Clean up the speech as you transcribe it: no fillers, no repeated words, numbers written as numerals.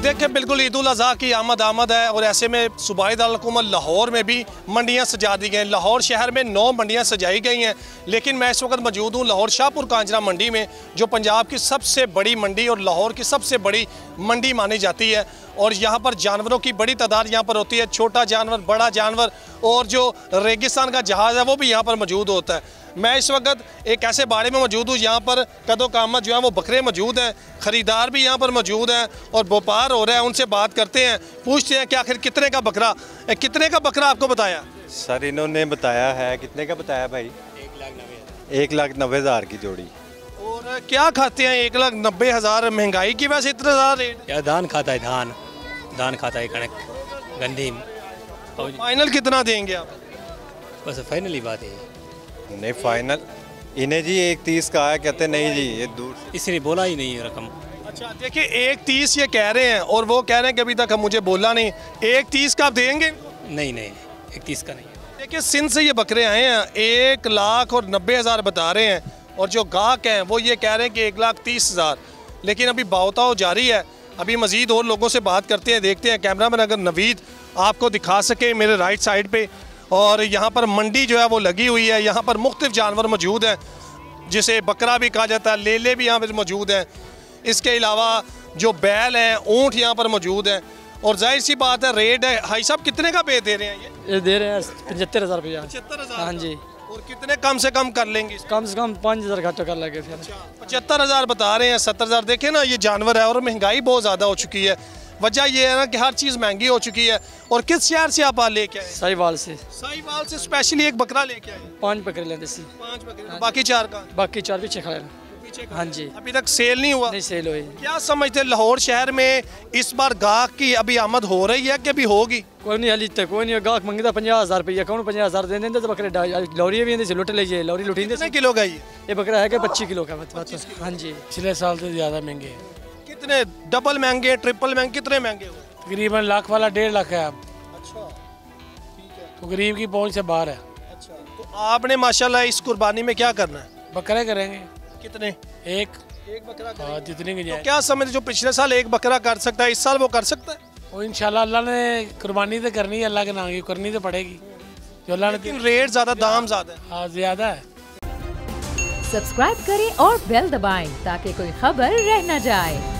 देखिए बिल्कुल ईद उल अज़हा की आमद है और ऐसे में सूबाई दारुल हुकूमत लाहौर में भी मंडियां सजा दी गई। लाहौर शहर में 9 मंडियां सजाई गई हैं, लेकिन मैं इस वक्त मौजूद हूँ लाहौर शाहपुर कांजरा मंडी में, जो पंजाब की सबसे बड़ी मंडी और लाहौर की सबसे बड़ी मंडी मानी जाती है। और यहाँ पर जानवरों की बड़ी तादाद यहाँ पर होती है, छोटा जानवर, बड़ा जानवर और जो रेगिस्तान का जहाज़ है वो भी यहाँ पर मौजूद होता है। मैं इस वक्त एक ऐसे बाड़े में मौजूद हूँ, यहाँ पर कदो कामत जो है वो बकरे मौजूद हैं, ख़रीदार भी यहाँ पर मौजूद हैं और व्यापार हो रहा है। उनसे बात करते हैं, पूछते हैं कि आखिर कितने का बकरा आपको बताया? सर इन्होंने बताया है, कितने का बताया भाई? 1,90,000 की जोड़ी। और क्या खाते हैं 1,90,000? महंगाई की वजह से इतना ज़्यादा रेट? यार धान खाता है, धान खाता है, कणक गंदीम। फाइनल कितना देंगे आप? बस फाइनली बात है नहीं फाइनल इन्हें जी 1,30 का है, कहते नहीं जी ये दूर, इसने बोला ही नहीं रकम। अच्छा देखिए 1,30 ये कह रहे हैं और वो कह रहे हैं कि अभी तक हम मुझे बोला नहीं। 1,30 का आप देंगे? नहीं 1,30 का नहीं। देखिए सिंध से ये बकरे आए हैं, 1,90,000 बता रहे हैं और जो गाहक हैं वो ये कह रहे हैं कि 1,30,000। लेकिन अभी भाव-ताव जारी है, अभी मज़ीद और लोगों से बात करते हैं, देखते हैं। कैमरामैन अगर नवीद आपको दिखा सके मेरे राइट साइड पे, और यहाँ पर मंडी जो है वो लगी हुई है। यहाँ पर मुख्तलिफ जानवर मौजूद हैं, जिसे बकरा भी कहा जाता है, लेले भी यहाँ पर मौजूद हैं। इसके अलावा जो बैल हैं, ऊँट यहाँ पर मौजूद हैं। और जाहिर सी बात है रेट है। भाई साहब कितने का पे दे रहे हैं ये दे रहे हैं 75,000 रुपया। 75,000? हाँ जी। और कितने कम से कम कर लेंगे? कम से कम 5,000 घाटा कर लगे फिर। 75,000 बता रहे हैं, 70,000। देखे ना ये जानवर है और महंगाई बहुत ज़्यादा हो चुकी है। वजह ये है ना कि हर चीज़ महंगी हो चुकी है। और किस शहर से आप लेके आए? साहिवाल से। साहिवाल से स्पेशली एक बकरा लेके आए? 5 बकरे लेते सी। 5 बकरे, बाकी 4 का? बाकी 4 पीछे खड़े। हाँ जी। अभी तक सेल नहीं हुआ? नहीं सेल हुई। क्या समझते लाहौर शहर में इस बार गाहक की अभी आमद हो रही है कि अभी होगी? कोई नहीं हाली तक कोई नहीं। गाहक मंगता 50,000 रुपया, कौन 50,000 दे देंगे तो बकरे लौरी भी लुट लीजिए, लौरी लुटी। कितने किलो का ये बकरा है कि 25 किलो का? हाँ जी। पिछले साल से ज़्यादा महंगे हैं। कितने? डबल महंगे, ट्रिपल महंगे, कितने महंगे हुए? तकरीबन लाख वाला 1.5 लाख है अब। अच्छा ठीक है। तो गरीब की पहुंच से बाहर है। अच्छा तो आपने माशाल्लाह इस कुर्बानी में क्या करना है? बकरे करेंगे। कितने? एक बकरा? जितने की जाए। तो क्या समझ, जो पिछले साल एक बकरा कर सकता है इस साल वो कर सकता है? वो इंशाल्लाह अल्लाह ने कुर्बानी तो करनी है, अल्लाह के नाम की करनी तो पड़ेगी जो अल्लाह ने। रेट ज़्यादा, दाम ज़्यादा है। हाँ ज़्यादा है। सब्सक्राइब करें और बेल दबाएं ताकि कोई खबर रह न जाए।